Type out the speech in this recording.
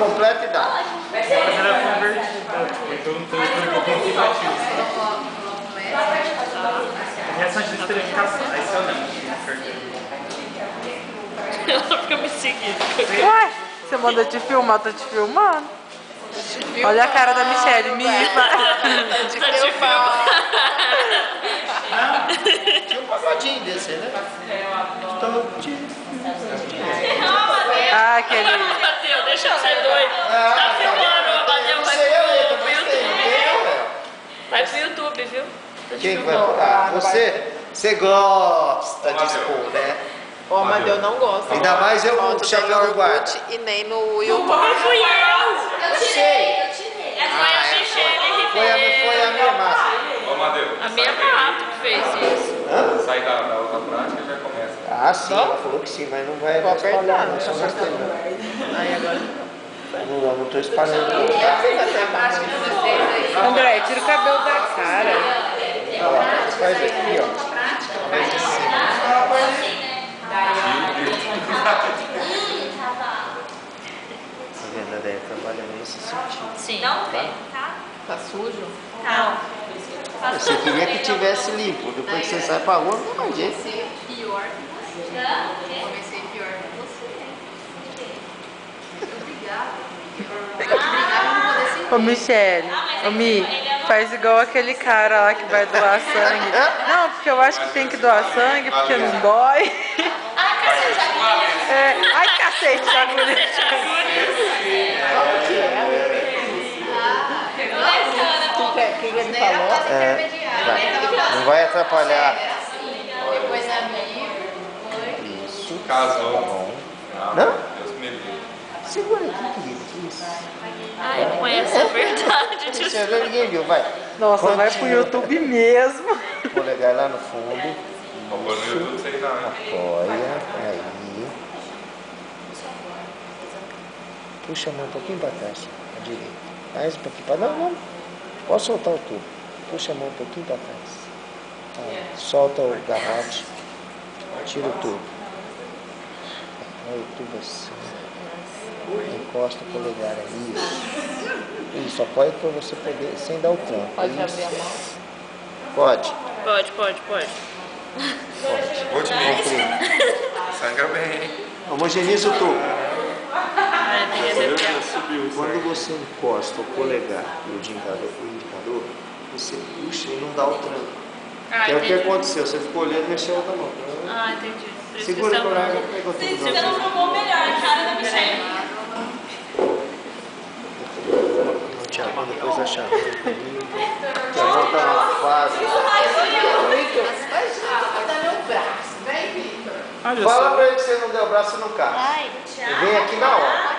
completa idade. Mas era convertida, então um pouquinho negativo. Reação de esterilização, é excelente. Ela fica me seguindo. Uai, você manda te filmar, tô te filmando. Olha a cara da Michelle, me Tinha um pagodinho desse, né? Estou te... Ah, aquele... Amadeu, deixa de ser doido. Tá filmando, o Amadeu vai pro YouTube. Vai pro YouTube, viu? Quem vai? Ah, você gosta de expor, né? O Amadeu não gosta. Ainda mais eu com o chapéu do guarda. E nem no YouTube. Não fui eu. Eu sei. Foi a Michelle Ribeiro. Foi a minha massa. Ô, Amadeu. A minha Mato que fez isso. Sai da outra prática e já começa. Ah, sim, ela falou que sim, mas não vai espalhar, não. Só nós temos. Aí agora. Não estou espalhando. André, tira o cabelo da cara. Faz aqui, ó. Faz assim. Tá vendo, a Déia trabalha nesse sentido. Sim. Tá? Tá sujo? Não. Você queria que tivesse limpo. Depois que você sai pra rua, não tem jeito. Pior que você. Comecei pior que você. Obrigada. Ô, Michelle, ô, Mi, faz igual aquele cara lá que vai doar sangue. Não, porque eu acho que tem que doar sangue, porque não dói. É, ai, cacete, de agulha. O que ele falou? Não vai atrapalhar. Depois amigo. Isso. Casou. Bom. Não? Não? Deus me livre. Segura aqui, querido. Isso. Ai, com essa verdade disso. Isso, ninguém viu, vai. Nossa, vai pro YouTube mesmo. Polegar lá no fundo. Vou pôr no YouTube, sei não, hein? Apoia. Aí. Puxa a mão um pouquinho para trás. À direita. Mais um pouquinho para... Não. Pode soltar o tubo. Puxa a mão um pouquinho para trás. Aí. Solta o garrote. Tira o tubo. Apoia o tubo assim. Encosta o polegar aí. Isso, apoia para você poder, sem dar o tranco. Pode Isso. abrir a mão? Pode. Pode. Vou te medir. Sangra bem, hein? Homogeneiza o tubo. Ai, tem que arrepiar. Quando você encosta o polegar e o indicador, você puxa e não dá o tranco. Ah, Que é o que entendi. aconteceu. Você ficou olhando e mexeu a outra mão. Ah, entendi. Por isso que Segura o você polegar falou. e pega o tubo. Você não filmou melhor a cara da Michelle. Não tinha mão, depois da chave. Tiagão tá numa fase. Braço, vem, Vitor. Olha Fala só. pra ele que você não deu o braço no carro. Ai, Vem aqui na hora.